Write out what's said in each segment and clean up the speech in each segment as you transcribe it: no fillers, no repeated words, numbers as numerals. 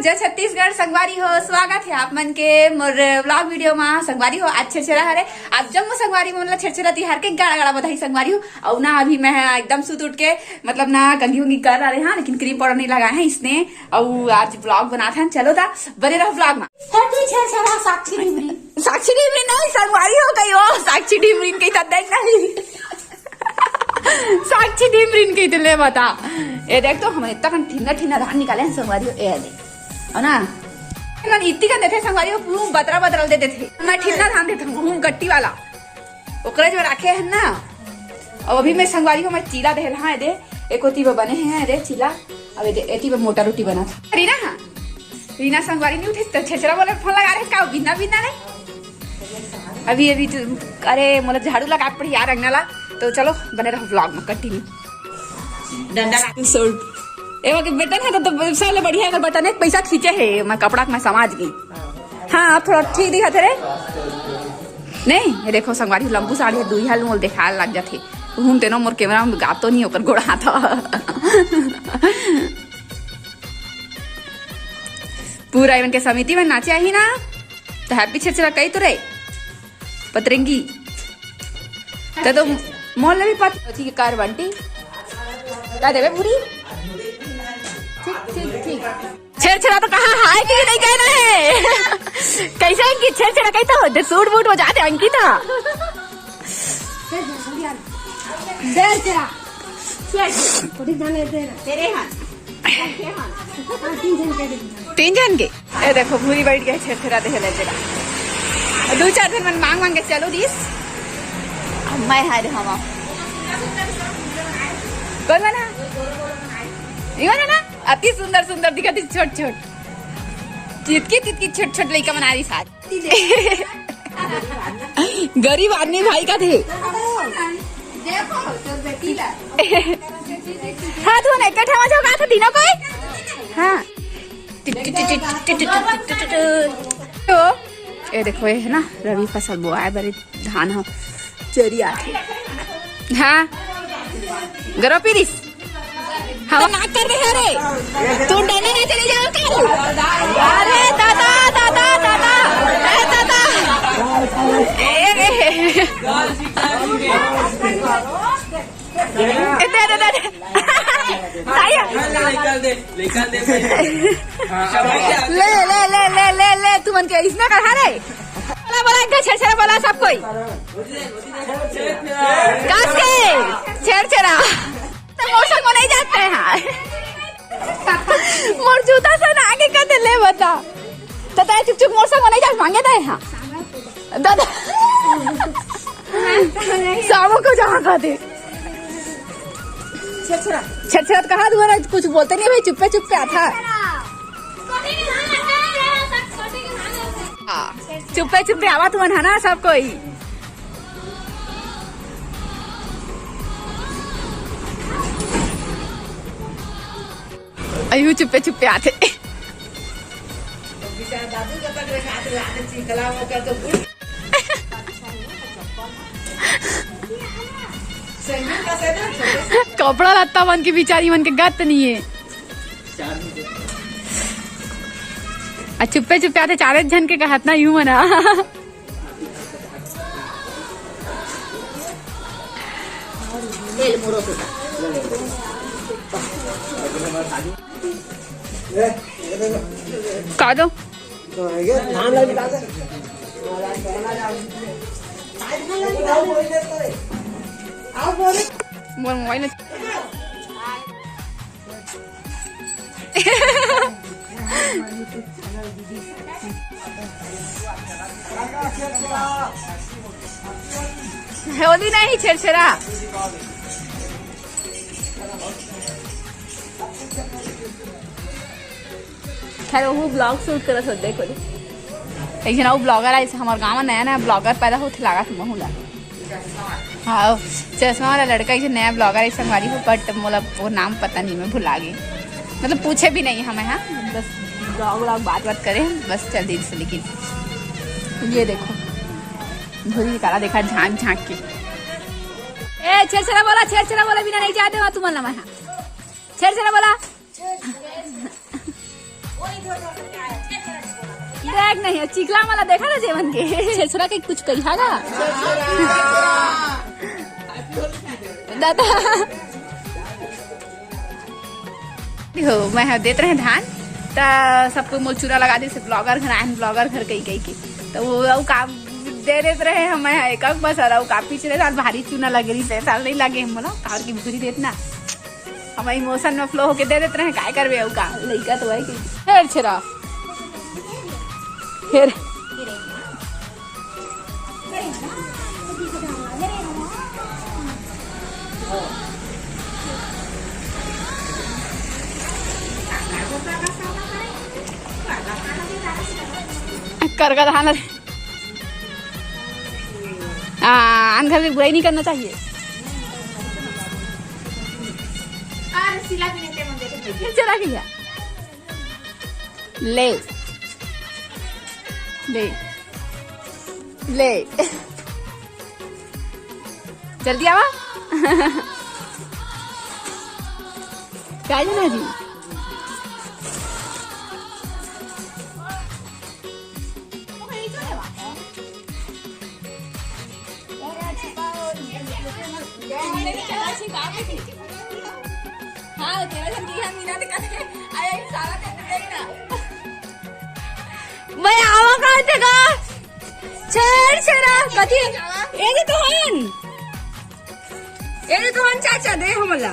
जय छत्तीसगढ़ संगवारी हो। स्वागत है आप मन के मोर व्लॉग वीडियो में। संगवारी हो आज छेरछेरा हरे आज जम्मू संगवारी में मतलब छेरछेरा तिहार के गाड़ा गाड़ा बधाई संगवारी हो। और ना अभी मैं एकदम सुत उठ के मतलब ना कंघी उंगी कर रहे हैं, लेकिन क्रीम पाउडर नहीं लगाए हैं इसने। और आज व्लॉग बनाते हैं, चलो था बने रहो व्लॉग में। साक्षी डिमरी नहीं संगवारी हो गई हो, साक्षी डिमरी कही नहीं साक्षी डिमरी कही तो ले बता। ये देख तो हम इतना ठिन्ना ठिन्ना धान निकाले हैं संगवारी हो। ये देख और ना इतनी का देते संगवारी हो, पूरा बतरा बतरा देते थे। मैं ठिन्ना धान देता हूँ गट्टी वाला ओकरे जो रखे है ना। और अभी मैं संगवारी को मैं चीला दे रहा है दे एक होती वो बने हैं रे चीला। अब एती में मोटा रोटी बना था। रीना हाँ रीना संगवारी नहीं उठे तो छेचरा वाले फोन लगा रहे का बिना बिना रे अभी अभी अरे मतलब झाड़ू लगा पड़ी यार रंगनाला। तो चलो बने रहो व्लॉग में कंटिन्यू। डंडा एवं के बटन है तो सबसे बढ़िया अगर बटन है पैसा खींचे है। मैं कपड़ा मैं समझ गई। हाँ थोड़ा ठीक दिखा थे रे नहीं। ये देखो संगवारी लंबू साड़ी है दुई हाल मोल देखा लग जाते घूमते ना मोर कैमरा में गातो नहीं होकर गोड़ा था पूरा इवन के समिति में नाचे ही ना। तो हैप्पी छेरछेरा कई तो रे पतरंगी तो मोल भी पता ठीक कार बंटी क्या देवे पूरी ठीक ठीक ठीक। छेरछेरा तो कहा हाय कि नहीं कहना है कैसे अंकित छेरछेरा कहता हो सूट बूट हो जाते अंकित था तीन जन के। ए देखो भूरी बैठ गए छेरछेरा देख ले तेरा दो चार दिन मन मांग मांग के चलो दिस मैं हाय रे हम कौन बना ये ना अति सुंदर सुंदर दिखती छोट छोट तितकी छोट छोट लड़का बना रही साथ गरीब आदमी भाई का थे। हाँ तू नहीं कठा मजा कहा था तीनों कोई। हाँ ये देखो ये है ना रवि फसल बोआ है बड़े धान हो चोरी आती। हाँ गरो पीरिस हम ना कर रहे रे तू डरने ना चले जाओ कल। अरे दादा दादा दादा ए दादा ले ले ले ले ले ले तू मन के इसमें कहा रे बोला बोला इनका छेरछेरा बोला सब कोई काश के छेरछेरा मौसम को नहीं जाते हैं मोर जूता से ना आगे कर दे ले बता तो चुप चुप मौसम को नहीं जा मांगे थे। हाँ दादा सामो को जहाँ खाते छेरछेरा छेरछेरा तो कहा तुम्हारा कुछ बोलते नहीं भाई चुप्पे चुप्पे आता चुप्पे चुप्पे आवा तुम है ना सब कोई। अयू चुप्पे चुप्पे आते कपड़ा लत्ता मन की बिचारी मन के गत नहीं है। चुप्पे चुप्पे आते चार जन के कहत ना यूं मना का दो मोबाइल होली नहीं छेरछेरा खैर वो ब्लॉग शूट करत हो देखो लेकिन वो ब्लॉगर है हमारे गाँव में नया नया ब्लॉगर पैदा होते लगा था महूला। हाँ चश्मा वाला लड़का ऐसे नया ब्लॉगर है संगवारी हो बट मतलब वो नाम पता नहीं मैं भुला गई मतलब पूछे भी नहीं हमें। हाँ बस ब्लॉग व्लॉग बात करें बस चल दी से। लेकिन ये देखो धोरी निकाला देखा झांक झांक के। ए छेरछेरा बोला बिना नहीं जाते वहाँ तुम्हारा छेरछेरा बोला देख नहीं चिकला वाला देखा ना जेवन के छेछरा के कुछ कही ना दादा देखो मैं देते रहे धान तो सबको मोल चूरा लगा दी ब्लॉगर घर आए ब्लॉगर घर कही कही की तो वो काम दे देते रहे हमें एक बस और का पिछले साल भारी चूना लगे रही से साल नहीं लगे हम बोला कार की भूरी देतना हम इमोशन में फ्लो होके दे देते रहे काय करवे का लड़का तो है कि फिर छेरा फिर कर का धान घर में बुराई नहीं करना चाहिए चला गया ले ले ले जल्दी आवा क्या जाना जी हाँ तेरा मीना मैं आवा कहाँ थे का छेड़ छेड़ा कथी ये तो हन चाचा दे हमला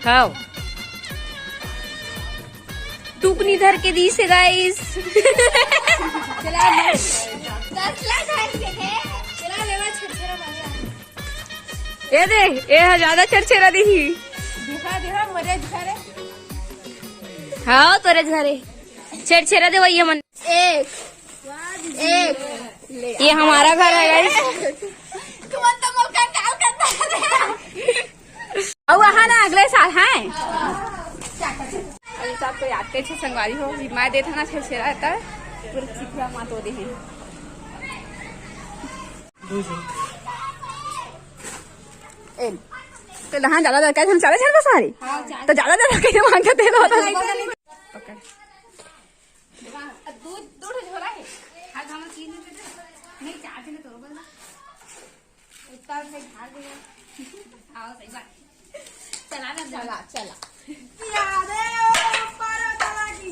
खाओ टूप नहीं धर के दी से गाइस ये दे ये ज्यादा छरछेरा दी हाँ तोरे घरे छेड़ा दे वही मन एक ये हमारा घर है गाइस वहाँ ना अगले साल है सबको याद के संगवारी हो मैं देता ना छेड़ा रहता है पूरे चिखला मात दे हैं तो लहान ज्यादा दरकार हम चले छे सारे तो ज्यादा कैसे मांगते दे दो दूध दूध झोला है आज हम चीज नहीं चाहते ना तो बोलना इतना से झाड़ देगा आओ सही बात चला ना चला चला याद है पर चला की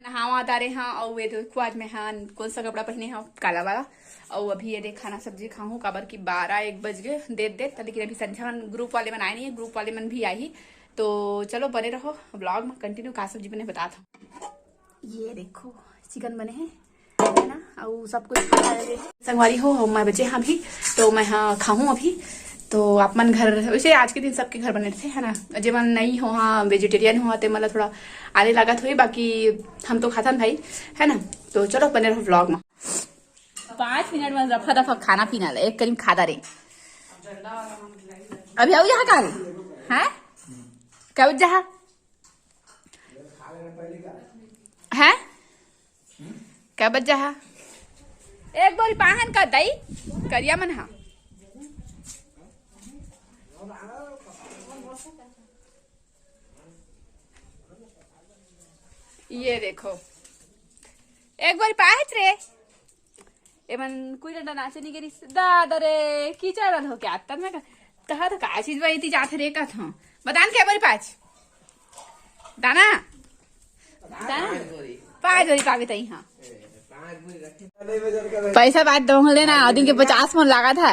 नहावा तारे हाँ और वे देखो आज मैं हाँ कौन सा कपड़ा पहने हाँ काला वाला और अभी ये देख खाना सब्जी खाऊं काबर की 12-1 बज गए देर लेकिन अभी संध्या ग्रुप वाले मन आए नहीं है ग्रुप वाले मन भी आई तो चलो बने रहो ब्लॉग में कंटिन्यू का सब्जी बने बता था ये देखो चिकन बने हैं है ना और सब कुछ संगवारी हो मैं बचे हाँ भी तो मैं हाँ खाऊं अभी तो आप मन घर वैसे आज के दिन सबके घर बने थे है ना जे मन नहीं हो हाँ वेजिटेरियन हो तो मतलब थोड़ा आने लगा हुई बाकी हम तो खाता भाई है ना तो चलो बने रहो व्लॉग में 5 मिनट में रफा दफा खाना पीना ले एक करीब खाता रहे अभी आओ यहाँ काल है क्या जहा है क्या बज जहा एक बोरी पाहन का दई करिया मन हा ये देखो एक बार पाहच रे एमन कोई डंडा नाचे नहीं गिरी दादा रे कीचड़ हो क्या आता मैं कहा था का चीज भाई ती जाथे रे का था बतान क्या बारी पाँच दाना पाँच जोड़ी पावे तई हाँ पैसा बात दो लेना दिन के 50 मन लगा था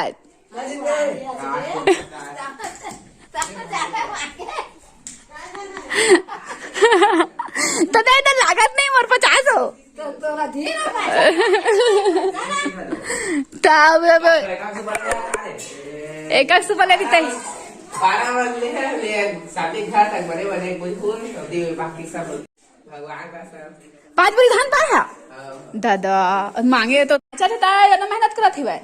तो इधर लागत नहीं मोर 50 हो एक सुपर ले भी तई 12 बजे ले साथी घर तक बड़े बड़े कोई फोन दी बाकी सब भगवान का सब 5 बोरी धान पाया दादा मांगे तो अच्छा था ना मेहनत करा थी भाई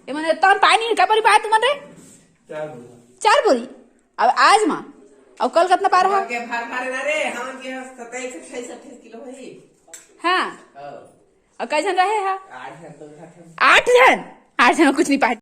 ये मैंने तन पानी का बोरी पाया तुम्हारे 4 बोरी अब आज मां और कल कितना पा रहा के फार ना रे हम के 27 से 28 किलो है हां और कई जन रहे हैं 8 जन 8 जन कुछ नहीं पाया